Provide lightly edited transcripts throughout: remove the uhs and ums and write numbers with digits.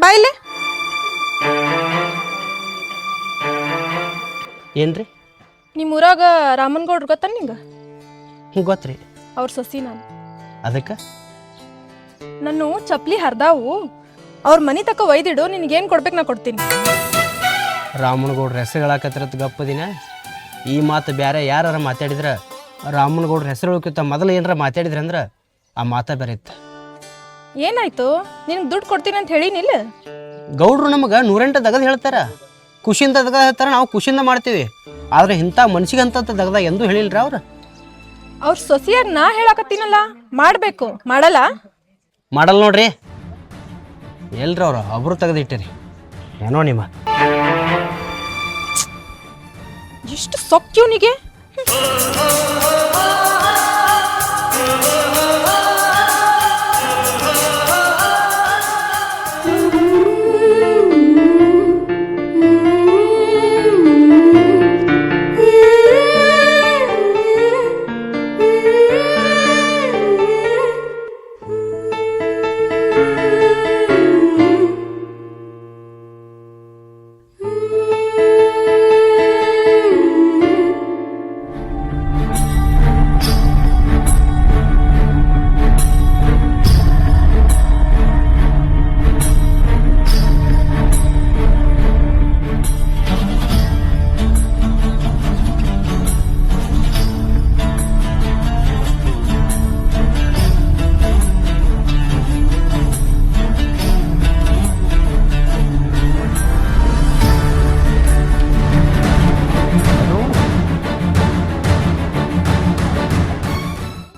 ಬಾಯಿಲೆ. ಏನ್ರಿ ನಿಮ್ಮ ಊರಾಗ ರಾಮನ್ಗೌಡ್ರು ಗೊತ್ತ ನಿಂಗೆ? ಗೊತ್ತ್ರಿ. ಅವ್ರ ಸೊಸಿ ನಾನು. ಅದಕ್ಕೆ ನಾನು ಚಪ್ಲಿ ಹರಿದಾವು, ಅವ್ರ ಮನೆ ತಕ್ಕ ಒಯ್ದಿಡು, ನಿನಗೇನು ಕೊಡ್ಬೇಕು ನಾ ಕೊಡ್ತೀನಿ. ರಾಮನಗೌಡ್ರ ಹೆಸರು ಹೇಳಕತ್ತಿರತ್ ಗಪ್ಪದಿನ. ಈ ಮಾತು ಬೇರೆ ಯಾರು ಮಾತಾಡಿದ್ರೆ ರಾಮನಗೌಡ್ರ ಹೆಸರು ಹೇಳೋಕ್ಕಿಂತ ಮೊದಲು ಏನಾರ ಮಾತಾಡಿದ್ರೆ ಅಂದ್ರೆ ಆ ಮಾತಾ ಬೇರೆ ಇತ್ತು. ಏನಾಯ್ತು? ನಿನಗೆ ದುಡ್ಡು ಕೊಡ್ತೀನಿ ಅಂತ ಹೇಳಿನಿಲ್ಲ? ಗೌಡ್ರು ನಮಗೆ 108 ದಗದು ಹೇಳ್ತಾರೆ, ಖುಷಿಯಿಂದ ದಗದ ಹೇಳ್ತಾರೆ, ನಾವು ಖುಷಿಯಿಂದ ಮಾಡ್ತೀವಿ. ಆದರೆ ಇಂಥ ಮನ್ಸಿಗಂತ ದಗದ ಎಂದೂ ಹೇಳಿಲ್ರಿ ಅವ್ರು. ಅವ್ರ ಸೊಸಿಯಾಗ ನಾ ಹೇಳಕತ್ತೀನಲ್ಲ, ಮಾಡಬೇಕು. ಮಾಡಲ್ಲ ನೋಡ್ರಿ. ಎಲ್ರಿ ಅವ್ರು ಒಬ್ರು ತೆಗೆದಿಟ್ಟಿರಿ ಏನೋ ನಿಮ್ಮ ಎಷ್ಟು ಸೊಕ್ಕಿವ್ನಿಗೆ.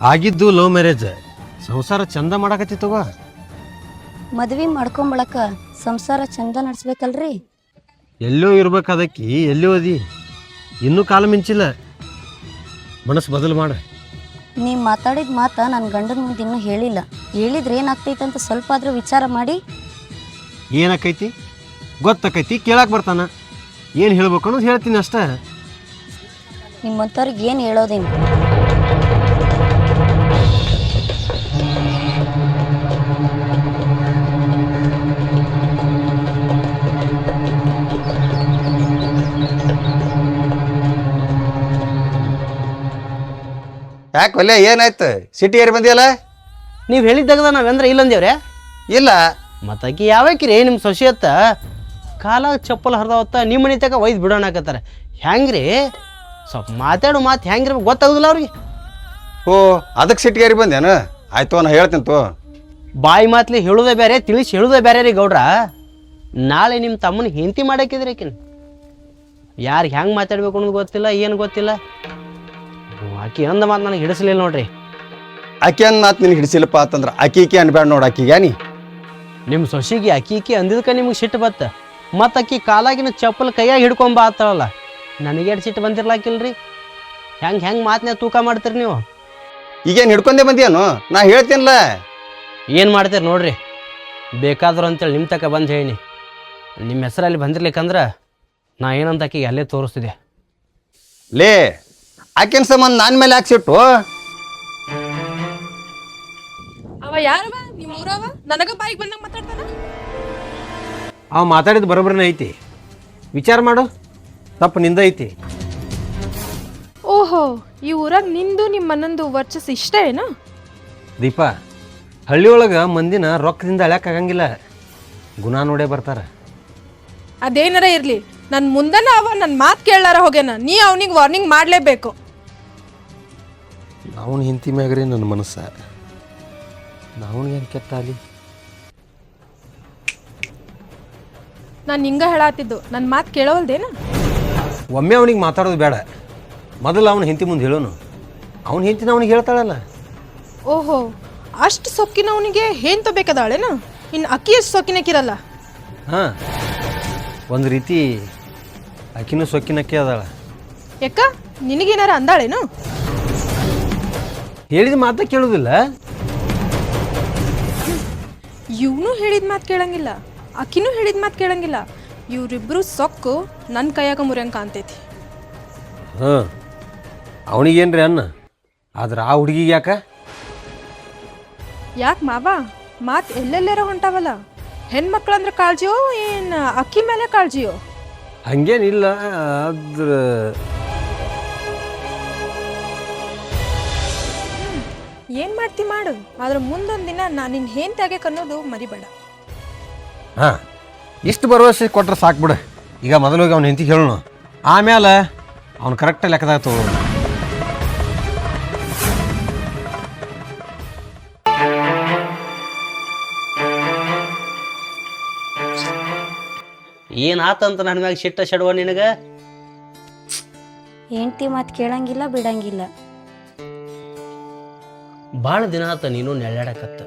ಆಗಿದ್ದು ಲವ್ ಮ್ಯಾರೇಜ್, ಸಂಸಾರ ಚಂದ ಮಾಡಕತ್ತಿತ್ತವ. ಮದ್ವಿ ಮಾಡ್ಕೊಂಬಳಕ ಸಂಸಾರ ಚಂದ ನಡೆಸ್ಬೇಕಲ್ರಿ. ಎಲ್ಲೋ ಇರ್ಬೇಕಾದಕ್ಕಿ ಎಲ್ಲೋ ಅದಿ, ಇನ್ನೂ ಕಾಲ ಮಿಂಚಿಲ್ಲ. ಮನಸ್ಸು ಬದಲು ಮಾಡ. ನೀ ಮಾತಾಡಿದ ಮಾತ ನನ್ನ ಗಂಡನ ಮುಂದೆ ಇನ್ನೂ ಹೇಳಿಲ್ಲ. ಹೇಳಿದ್ರೆ ಏನಾಗ್ತೈತೆ ಅಂತ ಸ್ವಲ್ಪ ಆದರೂ ವಿಚಾರ ಮಾಡಿ. ಏನಾಕೈತಿ ಗೊತ್ತಾಕೈತಿ, ಕೇಳಕ್ಕೆ ಬರ್ತಾನ. ಏನು ಹೇಳ್ಬೇಕು ಅನ್ನೋದು ಹೇಳ್ತೀನಿ ಅಷ್ಟೇ. ನಿಮ್ಮಂಥವ್ರಿಗೆ ಏನು ಹೇಳೋದೇನು? ಯಾಕೆ ಒಲ್ಲೆ ಏನಾಯ್ತು? ಸಿಟಿ ಏರಿ ಬಂದಿಯಲ್ಲ? ನೀವು ಹೇಳಿದ್ದಾಗದ ನಾವೆಂದ್ರೆ ಇಲ್ಲಂದೇವ್ರೆ. ಇಲ್ಲ ಮತ್ತಾಕಿ ಯಾವಾಕಿರಿ ನಿಮ್ಮ ಸೊಸೆಯತ್ತ ಕಾಲ ಚಪ್ಪಲ್ ಹರಿದಾವತ್ತ ನಿಮ್ಮ ಮನೆ ತಕ ಒಯ್ದು ಬಿಡೋಣಕತ್ತಾರೆ. ಹೆಂಗ್ರಿ ಸ್ವಲ್ಪ ಮಾತಾಡು ಮಾತು ಹೆಂಗಿರ್ಬೇಕು ಗೊತ್ತಾಗೋದಿಲ್ಲ ಅವ್ರಿಗೆ. ಓ ಅದಕ್ಕೆ ಸಿಟಿಗೇರಿ ಬಂದೇನು? ಆಯ್ತು ನಾ ಹೇಳ್ತೀನಿ ತೋ. ಬಾಯಿ ಮಾತ್ಲಿ ಹೇಳೋದೇ ಬೇರೆ, ತಿಳಿಸಿ ಹೇಳೋದೇ ಬೇರೆ ರೀ ಗೌಡ್ರ. ನಾಳೆ ನಿಮ್ಮ ತಮ್ಮನ ಹೆಂಡತಿ ಮಾಡಾಕಿದ್ರಿ ಆಕಿನ ಯಾರು ಹೆಂಗೆ ಮಾತಾಡ್ಬೇಕು ಅನ್ನೋದು ಗೊತ್ತಿಲ್ಲ, ಏನು ಗೊತ್ತಿಲ್ಲ. ಆಕಿ ಅಂದ ಮಾತು ನನಗೆ ಹಿಡಿಸ್ಲಿಲ್ಲ ನೋಡ್ರಿ. ಆಕೆ ಅಂದ್ ಮಾತು ನಿನಗೆ ಹಿಡಿಸಿಲ್ಲಪ್ಪ ಅಂತಂದ್ರೆ ಆಕಿ ಅನ್ಬೇಡ ನೋಡಿ. ಆಕಿಗ್ಯಾನಿ ನಿಮ್ಮ ಸೊಸಿಗೆ ಅಕ್ಕಿ ಅಂದಿದ್ಕೆ ನಿಮಗೆ ಸಿಟ್ಟು ಬತ್ತ. ಮತ್ತು ಅಕ್ಕಿ ಕಾಲಾಗಿನ ಚಪ್ಪಲ್ ಕೈಯಾಗಿ ಹಿಡ್ಕೊಂಬ ಆತಳಲ್ಲ, ನನಗೆ ಎರಡು ಸಿಟ್ಟು ಬಂದಿರ್ಲಾಕಿಲ್ರಿ. ಹೆಂಗೆ ಮಾತನ್ನ ತೂಕ ಮಾಡ್ತೀರಿ ನೀವು? ಈಗೇನು ಹಿಡ್ಕೊಂಡೇ ಬಂದಿಯೇನು? ನಾ ಹೇಳ್ತೀನಲ್ಲ. ಏನು ಮಾಡ್ತೀರಿ ನೋಡ್ರಿ. ಬೇಕಾದ್ರು ಅಂತೇಳಿ ನಿಮ್ಮ ತಕ ಬಂದು ಹೇಳಿ ನಿಮ್ಮ ಹೆಸರಲ್ಲಿ ಬಂದಿರ್ಲಿಕ್ಕಂದ್ರೆ ನಾ ಏನಂತ ಆಕಿಗೆ ಅಲ್ಲೇ ತೋರಿಸ್ತಿದ್ದೆ. ಲೇ ಆಕಿನ ಸಂಬಂಧ ನನ್ನ ಮೇಲೆ ಯಾಕೆ ಸಿಟ್ಟು? ಅವ ಯಾರವ? ನಿಮ್ಮ ಊರವ? ನನಗ ಬಾಯಿಗೆ ಬಂದಂಗ ಮಾತಾಡ್ತಾನ. ಅವ ಮಾತಾಡಿದ ಬರೋಬ್ಬರನೇ ಐತಿ. ವಿಚಾರ ಮಾಡು, ತಪ್ಪು ನಿಂದ ಐತಿ. ಓಹೋ, ಈ ಊರಾಗ ನಿಂದು ನಿಮ್ಮ ಮನಂದು ವರ್ಚಸ್ ಇಷ್ಟ ಏನು? ದೀಪ, ಹಳ್ಳಿಯೊಳಗೆ ಮಂದಿನ ರೊಕ್ಕದಿಂದ ಅಳ್ಯಾಕಾಗಂಗಿಲ್ಲ, ಗುಣ ನೋಡೇ ಬರ್ತಾರೆ. ಅದೇನಾರ ಇರಲಿ, ನನ್ನ ಮುಂದನ ಅವ ನನ್ನ ಮಾತು ಕೇಳಾರ ಹೋಗ್ಯಾನ, ನೀ ಅವನಿಗೆ ವಾರ್ನಿಂಗ್ ಮಾಡಲೇಬೇಕು. ಅವನ ಹಿಂತಿ ಮ್ಯಾಗ್ರಿ ನನ್ನ ಮನಸ್ಸ. ನಾವನಿಗೇನು ಕೆಟ್ಟ ಅಲ್ಲಿ. ನಾನು ಹಿಂಗೆ ಹೇಳತ್ತಿದ್ದು, ನನ್ನ ಮಾತು ಕೇಳೋಲ್ದೇನ? ಒಮ್ಮೆ ಅವನಿಗೆ ಮಾತಾಡೋದು ಬೇಡ, ಮೊದಲು ಅವನ ಹಿಂತಿ ಮುಂದೆ ಹೇಳೋನು. ಅವನ ಹಿಂತಿನ ಅವನಿಗೆ ಹೇಳ್ತಾಳಲ್ಲ. ಓಹೋ, ಅಷ್ಟು ಸೊಕ್ಕಿನವನಿಗೆ ಏನ್ ತಗೋಬೇಕದಾಳೇನು? ಇನ್ನು ಅಕ್ಕಿ ಎಷ್ಟು ಸೊಕ್ಕಿನಕ್ಕಿರಲ್ಲ. ಹಾಂ, ಒಂದು ರೀತಿ ಆಕಿನೂ ಸೊಕ್ಕಿನಕ್ಕೆ ಅದಾಳ. ಯಾಕ ನಿನಗೇನಾರ ಅಂದಾಳೇನು? ಹೇಳಿದ ಮಾತ ಕೇಳೋದಿಲ್ಲ. ಇವನು ಹೇಳಿದ ಮಾತು ಕೇಳಂಗಿಲ್ಲ, ಅಕ್ಕಿನೂ ಹೇಳಿದ ಮಾತು ಕೇಳಂಗಿಲ್ಲ. ಇವರಿಬ್ರು ಸೊಕ್ಕು ನನ್ನ ಕೈಯಾಗ ಮುರಿಯಂಗೆ ಕಾಣ್ತೈತಿ. ಹಾಂ, ಅವನಿಗೇನ್ರಿ ಅನ್ನ, ಆದ್ರೆ ಆ ಹುಡುಗಿಗೆ ಯಾಕೆ ಮಾವ ಮಾತು ಎಲ್ಲೆಲ್ಲಾರ ಹೊಂಟಾವಲ್ಲ. ಹೆಣ್ಮಕ್ಳಂದ್ರೆ ಕಾಳಜಿಯೋ ಏನು ಅಕ್ಕಿ ಮೇಲೆ ಕಾಳಜಿಯೋ? ಹಂಗೇನಿಲ್ಲ, ಅದ್ರ ಏನು ಮಾಡ್ತಿ ಮಾಡು, ಆದ್ರೆ ಮುಂದೊಂದು ದಿನ ನಾನು ನಿನ್ನ ಹೆಂಡತಿ ಅನ್ನೋದು ಮರಿಬೇಡ. ಹಾಂ, ಇಷ್ಟು ಭರವಸೆ ಕೊಟ್ರೆ ಸಾಕು ಬಿಡು. ಈಗ ಮೊದಲು ಹೋಗಿ ಅವ್ನ ಹೆಂಡತಿಗೆ ಹೇಳೋಣ, ಆಮೇಲೆ ಅವ್ನು ಕರೆಕ್ಟಾಗಿ ಲೆಕ್ಕದಾಗ ತಗೊಳ್ಳೋಣ. ಏನಾತಂತ ನನ್ನ ಮ್ಯಾಗ ಸಿಟ್ಟ ಶಡುವ ನಿನಗೆ? ಹೆಂಡ್ತಿ ಮಾತು ಕೇಳಂಗಿಲ್ಲ ಬಿಡಂಗಿಲ್ಲ. ಭಾಳ ದಿನ ಆತ ನೀನು ನೆಳ್ಳಾಡಕತ್ತ.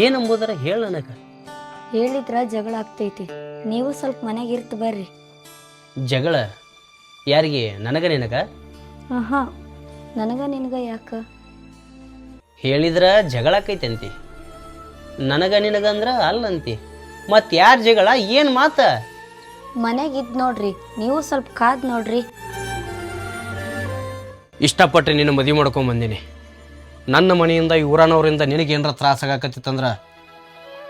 ಏನಂಬುದರ ಹೇಳ ನನಗೆ. ಹೇಳಿದ್ರ ಜಗಳ ಆಗ್ತೈತಿ, ನೀವು ಸ್ವಲ್ಪ ಮನೆಗೆ ಇರ್ತ ಬರ್ರಿ. ಜಗಳ ಯಾರಿಗೆ? ನನಗ ನಿನಗ? ಹಾಂ, ನನಗ ನಿನಗ ಯಾಕ? ಹೇಳಿದ್ರ ಜಗಳ ಆಕೈತೆ ಅಂತಿ, ನನಗ ನಿನಗಂದ್ರ ಅಲ್ಲಂತಿ. ಮತ್ತು ಯಾರ ಜಗಳ? ಏನು ಮಾತ? ಮನೆಗಿದ್ ನೋಡ್ರಿ, ನೀವು ಸ್ವಲ್ಪ ಕಾದ್ ನೋಡ್ರಿ. ಇಷ್ಟಪಟ್ಟರೆ ನಿನ್ನ ಮದುವೆ ಮಾಡ್ಕೊಂಬಂದಿನಿ. ನನ್ನ ಮನೆಯಿಂದ ಈ ಊರನವರಿಂದ ನಿನಗೇನಾರ ತ್ರಾಸಾಗತ್ತಿತ್ತಂದ್ರೆ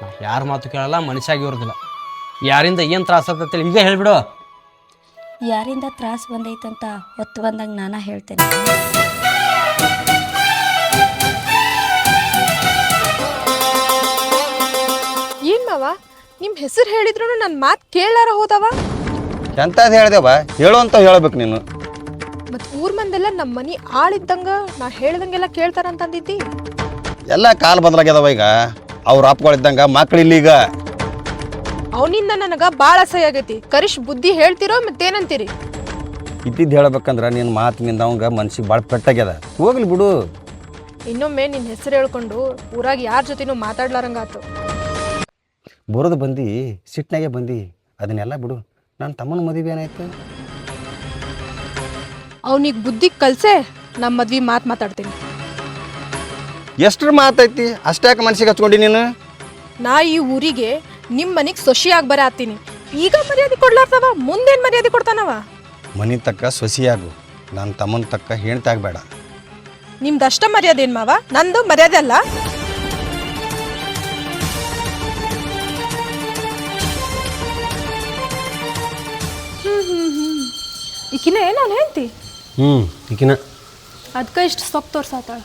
ನಾ ಯಾರ ಮಾತು ಕೇಳಲ್ಲ, ಮನುಷ್ಯಾಗಿ ಇರೋದಿಲ್ಲ. ಯಾರಿಂದ ಏನು ತ್ರಾಸ ಆಗ್ತೈತಿ ಈಗ ಹೇಳಿಬಿಡು. ಯಾರಿಂದ ತ್ರಾಸ ಬಂದೈತಂತ ಹೊತ್ತು ಬಂದಾಗ ನಾನಾ ಹೇಳ್ತೇನೆ. ಏನು ಮಾವ, ನಿಮ್ಮ ಹೆಸರು ಹೇಳಿದ್ರು ನನ್ನ ಮಾತು ಕೇಳಾರ ಹೋದವ? ಎಂಥದ್ದು ಹೇಳ್ದೇವ, ಹೇಳು ಅಂತ ಹೇಳ್ಬೇಕು ನೀನು. ಮತ್ತು ಊರ್ ಮಂದೆಲ್ಲ ನಮ್ಮ ಮನೆ ಆಳಿದ್ದಂಗ ನಾ ಹೇಳ್ದಂಗೆಲ್ಲ ಕೇಳ್ತಾರಂತಂದಿದ್ದಿ. ಎಲ್ಲ ಕಾಲ ಬದಲಾಗ್ಯದವ. ಈಗ ಅವ್ರ ಅಪ್ಪಗಳಿದ್ದಂಗ ಮಕ್ಳಿಲ್ಲ. ಈಗ ಅವನಿಂದ ನನಗೆ ಭಾಳ ಅಸಹ್ಯ ಆಗೈತಿ. ಕರಿಶ್ ಬುದ್ಧಿ ಹೇಳ್ತಿರೋ ಮತ್ತೇನಂತೀರಿ? ಇದ್ದಿದ್ದು ಹೇಳ್ಬೇಕಂದ್ರೆ ನಿನ್ನ ಮಾತಿನಿಂದ ಅವಂಗ ಮನ್ಸಿಗೆ ಭಾಳ ಪೆಟ್ಟಾಗ್ಯದ. ಹೋಗ್ಲಿ ಬಿಡು. ಇನ್ನೊಮ್ಮೆ ನಿನ್ನ ಹೆಸರು ಹೇಳ್ಕೊಂಡು ಊರಾಗ ಯಾರ ಜೊತೆನೂ ಮಾತಾಡ್ಲಾರಂಗಾತು. ಬರೋದು ಬಂದು ಸಿಟ್ನಾಗೆ ಬಂದು ಅದನ್ನೆಲ್ಲ ಬಿಡು. ನನ್ನ ತಮ್ಮನ ಮದುವೆ ಏನಾಯ್ತು? ಅವನಿಗೆ ಬುದ್ಧಿ ಕಲ್ಸೆ ನಮ್ಮ ಮದ್ವೆ ಮಾತಾಡ್ತೀನಿ. ಎಷ್ಟ್ರ ಮಾತೈತಿ ಅಷ್ಟ್ಯಾಕೆ ಮನ್ಸಿಗೆ ಹಚ್ಕೊಂಡಿ ನೀನು? ನಾ ಈ ಊರಿಗೆ ನಿಮ್ಮ ಮನೆಗೆ ಸೊಸಿಯಾಗಿ ಬರಾತೀನಿ. ಈಗ ಮರ್ಯಾದೆ ಕೊಡ್ಲಾರ್ದವ ಮುಂದೇನು ಮರ್ಯಾದೆ ಕೊಡ್ತಾನವ? ಮನೆ ತಕ್ಕ ಸೊಸಿಯಾಗು, ನನ್ನ ತಮ್ಮನ ತಕ್ಕ ಹೆಣ್ತಿ ಆಗಬೇಡ. ನಿಮ್ದಷ್ಟ ಮರ್ಯಾದೆ ಏನು ಮಾವ? ನಂದು ಮರ್ಯಾದೆ ಅಲ್ಲ. ಈಕಿನ ನಾನು ಹೇಳ್ತಿ ಈಕಿನ ಅದಕ್ಕೆ ಇಷ್ಟು ಸೊಪ್ಪು ತೋರ್ಸಾತಾಳ.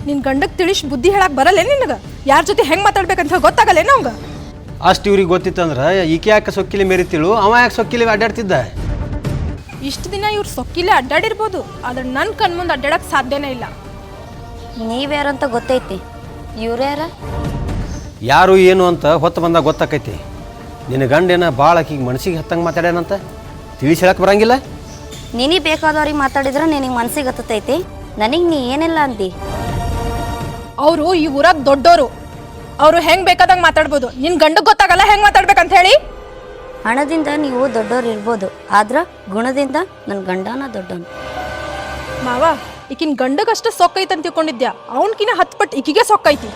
ನಿನ್ನ ಗಂಡಕ್ಕೆ ತಿಳಿಸಿ ಬುದ್ಧಿ ಹೇಳಕ್ಕೆ ಬರಲ್ಲ ನಿನಗೆ? ಯಾರ ಜೊತೆ ಹೆಂಗೆ ಮಾತಾಡ್ಬೇಕಂತ ಹೇಳಿ ಗೊತ್ತಾಗಲ್ಲೇನ ಅವಂಗ? ಅಷ್ಟು ಇವ್ರಿಗೆ ಗೊತ್ತಿತ್ತಂದ್ರೆ ಈಕೆ ಯಾಕೆ ಸೊಕ್ಕಿಲಿ ಮೇರಿತಿಳು, ಅವ ಯಾಕೆ ಸೊಕ್ಕಿಲಿ ಅಡ್ಡಾಡ್ತಿದ್ದ? ಇಷ್ಟು ದಿನ ಇವ್ರು ಸೊಕ್ಕಿಲೆ ಅಡ್ಡಾಡಿರ್ಬೋದು, ಆದ್ರೆ ನನ್ನ ಕಣ್ಮುಂದೆ ಅಡ್ಡಾಡಕ್ಕೆ ಸಾಧ್ಯನೇ ಇಲ್ಲ. ನೀವ್ಯಾರಂತ ಗೊತ್ತೈತಿ, ಇವ್ರ್ಯಾರ? ಯಾರು ಏನು ಅಂತ ಹೊತ್ತು ಬಂದಾಗ ಗೊತ್ತಾಕೈತಿ. ನಿನ್ನ ಗಂಡೇನ ಭಾಳ ಆಕಿಗೆ ಮನಸ್ಸಿಗೆ ಹತ್ತಂಗೆ ಮಾತಾಡ್ಯಾನಂತ ತಿಳಿಸಿ ಹೇಳಕ್ಕೆ ಬರಂಗಿಲ್ಲ? ನಿನಗೆ ಬೇಕಾದವ್ರಿಗೆ ಮಾತಾಡಿದ್ರೆ ನಿನಗೆ ಮನ್ಸಿಗೆ ಹತ್ತೈತಿ, ನನಗೆ ನೀ ಏನಿಲ್ಲ ಅಂತಿ. ಅವರು ಈ ಊರಾಗ ದೊಡ್ಡೋರು, ಅವರು ಹೆಂಗೆ ಬೇಕಾದಂಗೆ ಮಾತಾಡ್ಬೋದು. ನಿನ್ನ ಗಂಡಗೆ ಗೊತ್ತಾಗಲ್ಲ ಹೆಂಗೆ ಮಾತಾಡ್ಬೇಕಂತ ಹೇಳಿ? ಹಣದಿಂದ ನೀವು ದೊಡ್ಡೋರು ಇರ್ಬೋದು, ಆದ್ರೆ ಗುಣದಿಂದ ನನ್ನ ಗಂಡನ ದೊಡ್ಡವನು. ಮಾವ, ಈಕಿನ ಗಂಡಗಷ್ಟ ಸೊಕ್ಕೈತೆ ಅಂತ ತಿಳ್ಕೊಂಡಿದ್ಯಾ? ಅವನ್ಕಿನ 10 ಪಟ್ಟು ಈಕಿಗೆ ಸೊಕ್ಕೈತಿ.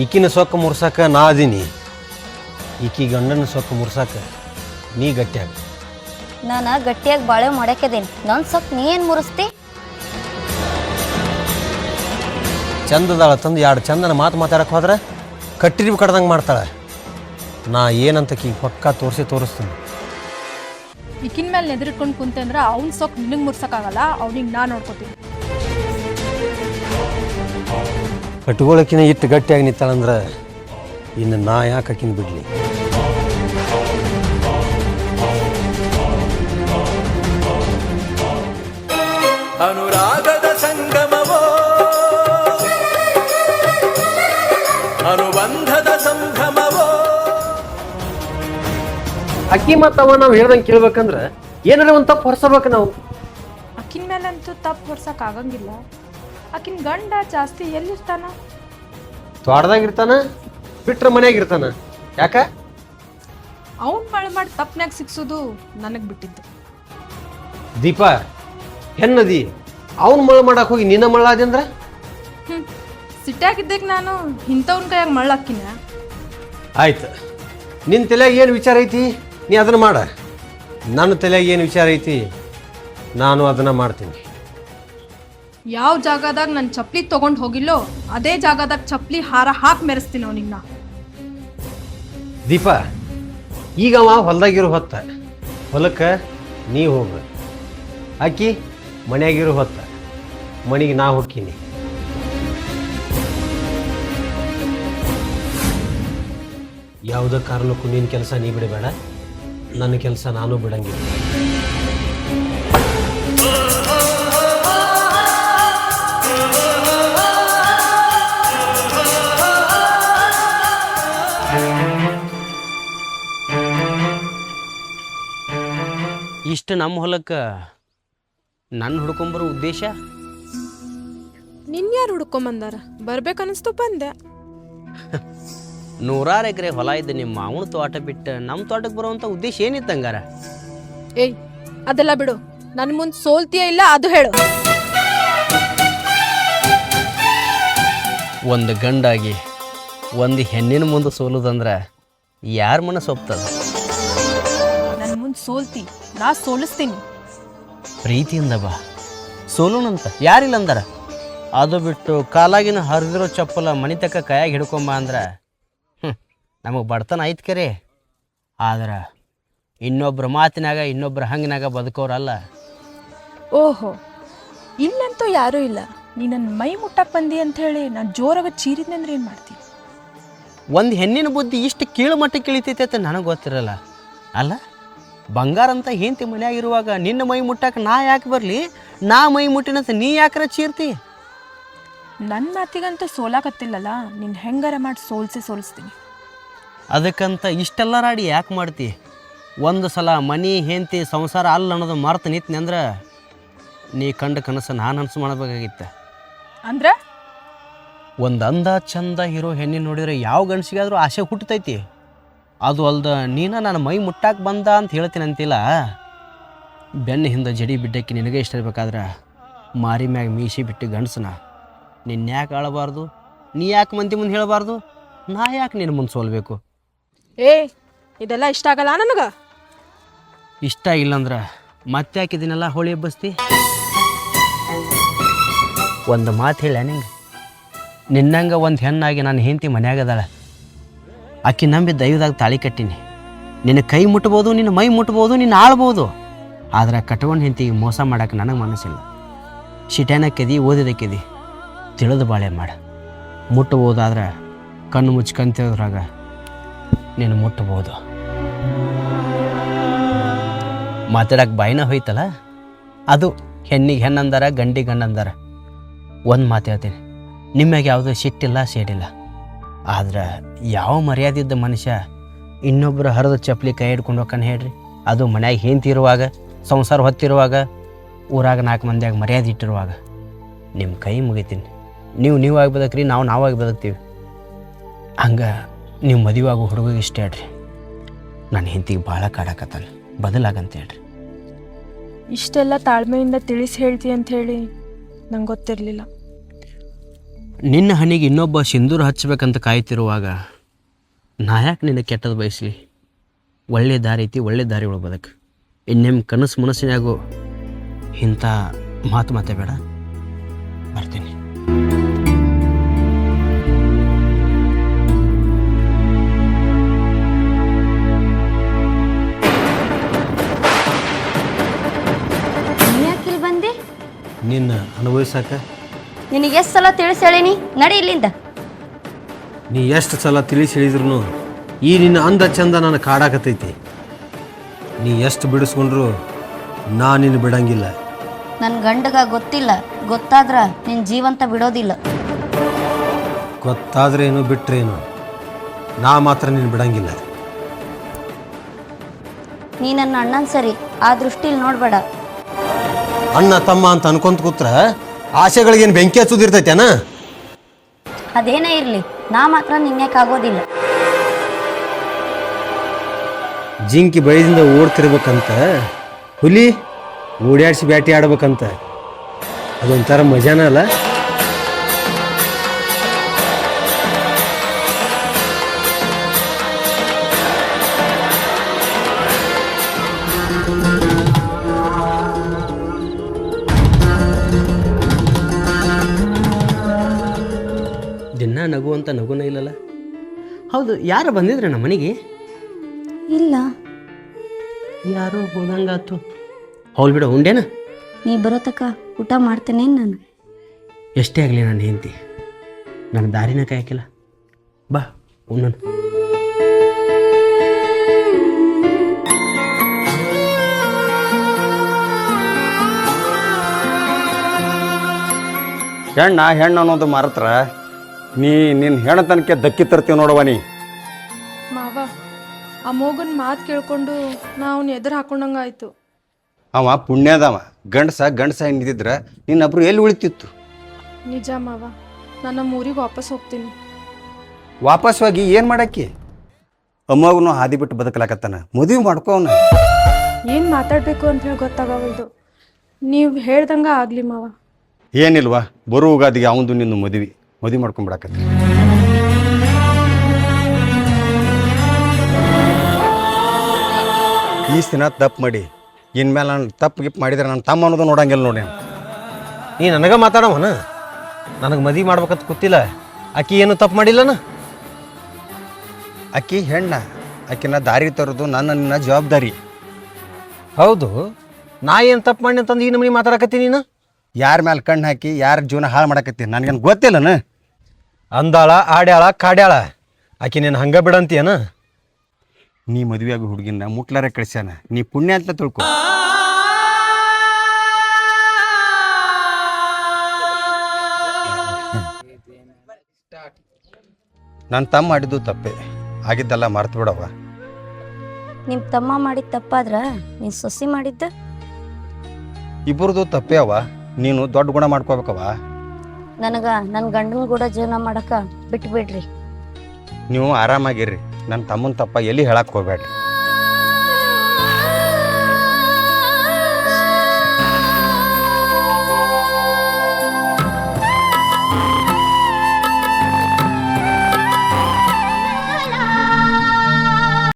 ಈಕಿನ ಸೊಕ್ಕ ಮುರ್ಸಾಕ ನಾ ಅದೀನಿ, ಈಕಿ ಗಂಡನ ಸೊಕ್ಕ ಮುರ್ಸಾಕ ನೀ ಗಟ್ಟಿಯಾಗ. ನಾನು ಗಟ್ಟಿಯಾಗಿ ಬಾಳೆ ಮಾಡಾಕಿದ್ದೀನಿ, ನನ್ನ ಸೊಕ್ಕ ನೀ ಏನು ಮುರಿಸ್ತಿ? ಚಂದದಾಳ ತಂದು 2 ಚಂದನ ಮಾತಾಡಕ್ಕೆ ಹೋದ್ರೆ ಕಟ್ಟಿರಿ ಕಡ್ದಂಗೆ ಮಾಡ್ತಾಳೆ. ನಾ ಏನಂತ ಕೀ ಪಕ್ಕ ತೋರಿಸ್ತೀನಿ. ಈಕಿನ ಮೇಲೆ ನೆದರ್ಕೊಂಡು ಕುಂತೆ ಅಂದ್ರೆ ಅವ್ನ ಸೊಕ್ಕ ನಿನಗೆ ಮುರ್ಸಕ್ಕಾಗಲ್ಲ, ಅವ್ನಿಗೆ ನಾ ನೋಡ್ಕೋತೀನಿ. ಕಟ್ಕೊಳ್ಳೋಕಿನ ಇಟ್ಟು ಗಟ್ಟಿಯಾಗಿ ನಿಂತಾಳಂದ್ರೆ ಇನ್ನು ನಾ ಯಾಕೆ ಆಕಿನ ಬಿಡಲಿ? ಅನುರಾಗದ ಸಂಗಮವೋ ಅನುಬಂಧದ ಸಂಭ್ರಮವೋ. ಅಕ್ಕಿ ಮತ್ತವ ನಾವು ಹೇಳ್ದಂಗೆ ಕೇಳ್ಬೇಕಂದ್ರೆ ಏನಾರ ಒಂದು ತಪ್ಪು ಹೊರಸಬೇಕು ನಾವು. ಆಕಿನ ಮೇಲಂತೂ ತಪ್ಪು ಹೊರ್ಸಕ್ ಆಗಂಗಿಲ್ಲ. ಆಕಿನ ಗಂಡ ಜಾಸ್ತಿ ಎಲ್ಲಿರ್ತಾನ? ತೋಟದಾಗ ಇರ್ತಾನ, ಬಿಟ್ರೆ ಮನ್ಯಾಗ ಇರ್ತಾನ. ಯಾಕ? ಅವ್ನು ಮಳೆ ಮಾಡಿ ತಪ್ಪನ್ಯಾಗ ಸಿಕ್ಸೋದು ನನಗೆ ಬಿಟ್ಟಿದ್ದು. ದೀಪ ಹೆನ್ನದಿ ಅವ್ನು ಮಳ ಮಾಡಕ್ಕೆ ಹೋಗಿ ನಿನ್ನ ಮಳ್ಳಾದಿ ಅಂದ್ರೆ ಸಿಟ್ಟಾಗಿದ್ದಕ್ಕೆ ನಾನು ಇಂಥವ್ನ ಕೈಯಾಗ ಮಳ್ಳಾಕಿನ. ಆಯ್ತು, ನಿನ್ನ ತಲೆಯಾಗ ಏನು ವಿಚಾರ ಐತಿ ನೀ ಅದನ್ನು ಮಾಡ. ನನ್ನ ತಲೆಯಾಗ ಏನು ವಿಚಾರ ಐತಿ ನಾನು ಅದನ್ನು ಮಾಡ್ತೀನಿ. ಯಾವ ಜಾಗದಾಗ ನನ್ನ ಚಪ್ಪಲಿ ತೊಗೊಂಡು ಹೋಗಿಲ್ಲೋ ಅದೇ ಜಾಗದಾಗ ಚಪ್ಪಲಿ ಹಾರ ಹಾಕಿ ಮೆರೆಸ್ತೀನಿ ಅವನಿನ್ನ. ದೀಪ, ಈಗ ಅವ ಹೊಲ್ದಾಗಿರೋ ಹೊತ್ತ ಹೊಲಕ್ಕೆ ನೀ ಹೋಗ, ಆಕಿ ಮನ್ಯಾಗಿರೋ ಹೊತ್ತ ಮನೆಗೆ ನಾ ಹೋಗ್ತೀನಿ. ಯಾವುದೇ ಕಾರಣಕ್ಕೂ ನಿನ್ನ ಕೆಲಸ ನೀ ಬಿಡಬೇಡ, ನನ್ನ ಕೆಲಸ ನಾನು ಬಿಡಂಗಿಲ್ಲ. ಇಷ್ಟು ನಮ್ಮ ಹೊಲಕ್ಕೆ ನನ್ನ ಹುಡ್ಕೊಂಬರೋ ಉದ್ದೇಶ? ನಿನ್ಯಾರು ಹುಡ್ಕೊಂಬಂದಾರ? ಬರ್ಬೇಕನ್ನಿಸ್ತು ಬಂದೆ. 100 ಎಕರೆ ಹೊಲ ಇದ್ದ ನಿಮ್ಮ ಮಾವನ ತೋಟ ಬಿಟ್ಟು ನಮ್ಮ ತೋಟಕ್ಕೆ ಬರುವಂಥ ಉದ್ದೇಶ ಏನಿತ್ತು ಹಂಗಾರ? ಏಯ್ ಅದೆಲ್ಲ ಬಿಡು, ನನ್ನ ಮುಂದೆ ಸೋಲ್ತೀಯ ಇಲ್ಲ ಅದು ಹೇಳು. ಒಂದು ಗಂಡಾಗಿ ಒಂದು ಹೆಣ್ಣಿನ ಮುಂದೆ ಸೋಲುದಂದ್ರೆ ಯಾರ ಮನಸ್ಸು ಒಪ್ತದ? ನನ್ನ ಮುಂದೆ ಸೋಲ್ತಿ, ನಾ ಸೋಲಿಸ್ತೀನಿ. ಪ್ರೀತಿಯಿಂದ ಬಾ, ಸೋಲುನಂತ ಯಾರಿಲ್ಲ ಅಂದಾರ? ಅದು ಬಿಟ್ಟು ಕಾಲಾಗಿನ ಹರಿದಿರೋ ಚಪ್ಪಲ ಮನೆ ತಕ್ಕ ಕೈಯಾಗಿ ಹಿಡ್ಕೊಂಬ ಅಂದ್ರೆ ನಮಗೆ ಬಡತನ ಐತ್ ಕರೆ. ಆದ್ರೆ ಇನ್ನೊಬ್ಬರ ಮಾತಿನಾಗ ಇನ್ನೊಬ್ಬರ ಹಂಗಿನಾಗ ಬದುಕೋರಲ್ಲ. ಓಹೋ, ಇಲ್ಲಂತೂ ಯಾರೂ ಇಲ್ಲ. ನೀ ನನ್ನ ಮೈ ಮುಟ್ಟಕ್ಕೆ ಬಂದಿ ಅಂತ ಹೇಳಿ ನಾನು ಜೋರಾಗ ಚೀರಿದ್ನಂದ್ರೆ ಏನು ಮಾಡ್ತೀನಿ? ಒಂದು ಹೆಣ್ಣಿನ ಬುದ್ಧಿ ಇಷ್ಟು ಕೀಳು ಮಟ್ಟಕ್ಕೆ ಇಳಿತೈತೆ ಅಂತ ನನಗೆ ಗೊತ್ತಿರಲ್ಲ. ಅಲ್ಲ, ಬಂಗಾರ ಅಂತ ಹೆಂಡತಿ ಮನ್ಯಾಗಿರುವಾಗ ನಿನ್ನ ಮೈ ಮುಟ್ಟಕ್ಕೆ ನಾ ಯಾಕೆ ಬರಲಿ? ನಾ ಮೈ ಮುಟ್ಟಿನಂತ ನೀ ಯಾಕರ ಚೀರ್ತಿ? ನನ್ನ ಮಾತಿಗಂತೂ ಸೋಲಾಕತ್ತಿಲ್ಲಲ್ಲ, ನಿನ್ನ ಹೆಂಗಾರ ಮಾಡಿ ಸೋಲಿಸ್ತೀನಿ. ಅದಕ್ಕಂತ ಇಷ್ಟೆಲ್ಲ ರಾಡಿ ಯಾಕೆ ಮಾಡ್ತಿ? ಒಂದು ಸಲ ಮನೆ ಹೆಂಡತಿ ಸಂಸಾರ ಅಲ್ಲ ಅನ್ನೋದು ಮರ್ತು ನಿಂತ್ನಿ ಅಂದ್ರೆ ನೀ ಕಂಡ ಕನಸು ನಾನು ಅನ್ಸು ಮಾಡಬೇಕಾಗಿತ್ತ. ಅಂದ್ರೆ ಒಂದು ಅಂದ ಚಂದ ಇರೋ ಹೆಣ್ಣಿನ ನೋಡಿದ್ರೆ ಯಾವ ಗಂಡಸಿಗಾದ್ರೂ ಆಸೆ ಹುಟ್ಟತೈತಿ. ಅದು ಅಲ್ದ ನೀನ ನನ್ನ ಮೈ ಮುಟ್ಟಾಕೆ ಬಂದ ಅಂತ ಹೇಳ್ತೀನಿ ಅಂತಿಲ್ಲ. ಬೆನ್ನ ಹಿಂದೆ ಜಡಿ ಬಿಡ್ಡಕ್ಕೆ ನಿನಗೆ ಇಷ್ಟ ಇರ್ಬೇಕಾದ್ರೆ ಮಾರಿ ಮ್ಯಾಗ ಮೀಸಿ ಬಿಟ್ಟು ಗಂಡಸನ ನಿನ್ನ ಯಾಕೆ ಆಳಬಾರ್ದು? ನೀ ಯಾಕೆ ಮಂದಿ ಮುಂದೆ ಹೇಳಬಾರ್ದು? ನಾ ಯಾಕೆ ನಿನ್ನ ಮುಂದೆ ಸೋಲ್ಬೇಕು? ಏ ಇದೆಲ್ಲ ಇಷ್ಟ ಆಗಲ್ಲ ನನಗೆ. ಇಷ್ಟ ಇಲ್ಲಂದ್ರೆ ಮತ್ತೆ ಯಾಕೆ ಇದನ್ನೆಲ್ಲ ಹೋಳಿ ಹಬ್ಬಸ್ತಿ? ಒಂದು ಮಾತು ಹೇಳ ನಿಂಗೆ, ನಿನ್ನಂಗೆ ಒಂದು ಹೆಣ್ಣಾಗಿ ನಾನು ಹೆಂಡತಿ ಮನ್ಯಾಗದಾಳ. ಆಕಿ ನಂಬಿ ದೈವದಾಗ ತಾಳಿ ಕಟ್ಟೀನಿ. ನಿನ್ನ ಕೈ ಮುಟ್ಬೋದು, ನಿನ್ನ ಮೈ ಮುಟ್ಬೋದು, ನಿನ್ನ ಆಳ್ಬೋದು. ಆದ್ರೆ ಕಟ್ಕೊಂಡು ಹೆಂಡತಿಗೆ ಮೋಸ ಮಾಡೋಕೆ ನನಗೆ ಮನಸ್ಸಿಲ್ಲ. ಶಿಟ್ಯಾನಕ್ಕೆದಿ, ಓದಿದಕ್ಕೆದಿ, ತಿಳಿದು ಬಾಳೆ ಮಾಡ. ಮುಟ್ಟಬೋದಾದ್ರೆ ಕಣ್ಣು ಮುಚ್ಕಂತಿದ್ರಾಗ ನೀನು ಮುಟ್ಟಬೋದು. ಮಾತಾಡಕ್ಕೆ ಬಾಯಿನ ಹೋಯ್ತಲ್ಲ, ಅದು ಹೆಣ್ಣಿಗೆ ಹೆಣ್ಣಂದಾರ, ಗಂಡಿಗೆ ಗಂಡಂದಾರ. ಒಂದು ಮಾತು ಹೇಳ್ತೀನಿ, ನಿಮಗೆ ಯಾವುದೂ ಸಿಟ್ಟಿಲ್ಲ, ಸೇಡಿಲ್ಲ. ಆದ್ರೆ ಯಾವ ಮರ್ಯಾದೆ ಇದ್ದ ಮನುಷ್ಯ ಇನ್ನೊಬ್ಬರು ಹರಿದ ಚಪ್ಪಲಿ ಕೈ ಹಿಡ್ಕೊಂಡು ಹೋಗ್ಕಂಡು ಹೇಳ್ರಿ? ಅದು ಮನ್ಯಾಗ ಹೆಂಡ್ತಿರುವಾಗ, ಸಂಸಾರ ಹೊತ್ತಿರುವಾಗ, ಊರಾಗ 4 ಮಂದಿಯಾಗ ಮರ್ಯಾದೆ ಇಟ್ಟಿರುವಾಗ. ನಿಮ್ಮ ಕೈ ಮುಗಿತೀನಿ. ನೀವು ಆಗಿ ಬದುಕ್ರಿ, ನಾವಾಗಿ ಬದುಕ್ತೀವಿ. ಹಂಗೆ ನೀವು ಮದುವೆ ಆಗೋ ಹುಡುಗಿಗೆ ಇಷ್ಟ ಹೇಳ್ರಿ, ನನ್ನ ಹೆಂಡತಿಗೆ ಭಾಳ ಕಾಡಕತ್ತಾನೆ, ಬದಲಾಗಂತ ಹೇಳ್ರಿ. ಇಷ್ಟೆಲ್ಲ ತಾಳ್ಮೆಯಿಂದ ತಿಳಿಸಿ ಹೇಳ್ತಿ ಅಂತ ಹೇಳಿ ನಂಗೆ ಗೊತ್ತಿರಲಿಲ್ಲ. ನಿನ್ನ ಹಣಿಗೆ ಇನ್ನೊಬ್ಬ ಸಿಂಧೂರ ಹಚ್ಚಬೇಕಂತ ಕಾಯ್ತಿರುವಾಗ ನಾ ಯಾಕೆ ನಿನ್ನ ಕೆಟ್ಟದ್ದು ಬಯಸಲಿ? ಒಳ್ಳೆ ದಾರಿ ಐತಿ, ಒಳ್ಳೆ ದಾರಿ ಒಳಗೆ ಬದಕ್ಕೆ. ಇನ್ನೇನು ಕನಸು ಮನಸ್ಸಿನಾಗು ಇಂಥ ಮಾತು ಬೇಡ. ಬರ್ತೀನಿ. ಯಾಕಿಲ್ ಬಂದೆ? ನಿನ್ನ ಅನುಭವಿಸಾಕ ನಿನಗೆ ಎಷ್ಟು ಸಲ ತಿಳಿಸಿ ಹೇಳೀನಿ, ನಡಿ ಇಲ್ಲಿಂದ. ನೀ ಎಷ್ಟು ಸಲ ತಿಳಿಸಿ ಹೇಳಿದ್ರು ಈ ನಿನ್ನ ಅಂದ ಚಂದ ನಾನು ಕಾಡಾಕತೈತಿ. ನೀ ಎಷ್ಟು ಬಿಡಿಸ್ಕೊಂಡ್ರು ನಾ ನಿನ್ನ ಬಿಡಂಗಿಲ್ಲ. ನನ್ನ ಗಂಡಗ ಗೊತ್ತಿಲ್ಲ, ಗೊತ್ತಾದ್ರ ನಿನ್ನ ಜೀವಂತ ಬಿಡೋದಿಲ್ಲ. ಗೊತ್ತಾದ್ರೇನು ಬಿಟ್ರೇನು, ನಾ ಮಾತ್ರ ನೀನು ಬಿಡಂಗಿಲ್ಲ. ನೀ ನನ್ನ ಅಣ್ಣನ ಸರಿ, ಆ ದೃಷ್ಟಿಲಿ ನೋಡಬೇಡ. ಅಣ್ಣ ತಮ್ಮ ಅಂತ ಅನ್ಕೊಂತ ಕೂತ್ರ ಆಸೆಗಳಿಗೇನು ಬೆಂಕಿ ಹಚ್ಚೋದಿರ್ತೈತೇನ? ಅದೇನೇ ಇರಲಿ, ನಾ ಮಾತ್ರ ನಿನ್ಯಾಕಾಗೋದಿಲ್ಲ. ಜಿಂಕಿ ಬೈದಿಂದ ಓಡ್ತಿರ್ಬೇಕಂತ, ಹುಲಿ ಓಡ್ಯಾಡ್ಸಿ ಬ್ಯಾಟಿ ಆಡ್ಬೇಕಂತ, ಅದೊಂಥರ ಮಜಾನ ಅಲ್ಲ? ದಿನ ನಗು ಅಂತ ನಗುನೇ ಇಲ್ಲಲ್ಲ. ಹೌದು, ಯಾರು ಬಂದಿದ್ರೆ ನಮ್ಮ ಮನೆಗೆ? ಇಲ್ಲ, ಯಾರೋ ಹೋದಂಗಾತು. ಹೌಲ್ ಬಿಡ, ಉಂಡೇನ? ನೀ ಬರೋ ತಕ ಊಟ ಮಾಡ್ತೇನೆ ನಾನು. ಎಷ್ಟೇ ಆಗಲಿ ನನ್ನ ಹೆಂಡತಿ, ನನ್ನ ದಾರಿನ ಕಾಯಕಿಲ್ಲ. ಬಾ ಉಣ್ಣನು. ಹೆಣ್ಣು ಅನ್ನೋದು ಮಾರತ್ರ ನಿನ್ನ ಹೆಣ್ಣತನಕ್ಕೆ ಧಕ್ಕಿ ತರ್ತೀವಿ ನೋಡವ ನೀ. ಮಾವ, ಆ ಮೋಗನ್ ಮಾತು ಕೇಳ್ಕೊಂಡು ನಾವು ಎದುರು ಹಾಕೊಂಡಂಗೆ ಆಯಿತು. ಅವ ಪುಣ್ಯದವ, ಗಂಡಸ ನಿಂತಿದ್ರ ನಿನ್ನೊಬ್ರು ಎಲ್ಲಿ ಉಳಿತಿತ್ತು? ನಿಜ ಮಾವ, ನಾನು ನಮ್ಮ ಊರಿಗೆ ವಾಪಸ್ ಹೋಗ್ತೀನಿ. ವಾಪಸ್ ಹೋಗಿ ಏನು ಮಾಡಕ್ಕೆ? ಅಮ್ಮಗೂ ಹಾದಿ ಬಿಟ್ಟು ಬದುಕಲಾಕತ್ತಾನ, ಮದುವೆ ಮಾಡ್ಕೋನ. ಏನು ಮಾತಾಡಬೇಕು ಅಂತ ಹೇಳಿ ಗೊತ್ತಾಗವಲ್ದು. ನೀವು ಹೇಳ್ದಂಗೆ ಆಗಲಿ ಮಾವ. ಏನಿಲ್ವಾ, ಬರೋ ಉಗಾದಿಗೆ ಅವಂದು ನಿನ್ನ ಮದುವೆ ಮಾಡ್ಕೊಂಡ್ಬಿಡಕತ್ತಿ. ಈ ದಿನ ತಪ್ಪು ಮಾಡಿ ಇನ್ಮೇಲೆ ನಾನು ತಪ್ಪು ಮಾಡಿದ್ರೆ ನನ್ನ ತಮ್ಮ ಅನ್ನೋದು ನೋಡಂಗಿಲ್ಲ ನೋಡಿ. ನೀ ನನಗೆ ಮಾತಾಡವನ? ನನಗೆ ಮದುವೆ ಮಾಡ್ಬೇಕಂತ ಗೊತ್ತಿಲ್ಲ. ಆಕಿ ಏನು ತಪ್ಪು ಮಾಡಿಲ್ಲನ? ಆಕಿ ಹೆಣ್ಣ, ಆಕಿನ ದಾರಿ ತರೋದು ನಿನ್ನ ಜವಾಬ್ದಾರಿ. ಹೌದು, ನಾ ಏನು ತಪ್ಪು ಮಾಡಿ ಅಂತಂದು ಈ ನಮೂನಿ ಮಾತಾಡಕತ್ತೀನಿ ನೀನು? ಯಾರ ಮೇಲೆ ಕಣ್ಣು ಹಾಕಿ ಯಾರ ಜೀವನ ಹಾಳು ಮಾಡಕತ್ತಿ ನನಗೇನು ಗೊತ್ತಿಲ್ಲನ? ಅಂದಾಳ, ಆಡ್ಯಾಳ, ಕಾಡ್ಯಾಳ, ಆಕಿ ನೀನು ಹಂಗೆ ಬಿಡಂತೀಯನ? ನೀ ಮದುವೆಯಾಗಿ ಹುಡುಗಿನ ಮುಟ್ಲಾರೆ ಕಳಿಸ್ಯಾನ, ನೀ ಪುಣ್ಯ ಅಂತ ತಿಳ್ಕೊ. ನನ್ನ ತಮ್ಮ ಮಾಡಿದ್ದು ತಪ್ಪೆ, ಆಗಿದ್ದೆಲ್ಲ ಮರ್ತು ಬಿಡವ. ನಿಮ್ಮ ತಮ್ಮ ಮಾಡಿದ ತಪ್ಪಾದ್ರ ನೀನು ಸೊಸಿ ಮಾಡಿದ್ದ? ಇಬ್ಬರದು ತಪ್ಪೇ ಅವ, ನೀನು ದೊಡ್ಡ ಗುಣ ಮಾಡ್ಕೋಬೇಕವ. ನನಗೆ ನನ್ನ ಗಂಡನ ಕೂಡ ಜೀವನ ಮಾಡಕ್ಕೆ ಬಿಟ್ಬಿಡ್ರಿ. ನೀವು ಆರಾಮಾಗಿರ್ರಿ, ನನ್ನ ತಮ್ಮನ ತಪ್ಪ ಎಲ್ಲಿ ಹೇಳಕ್ಕೆ ಹೋಗ್ಬೇಡ್ರಿ.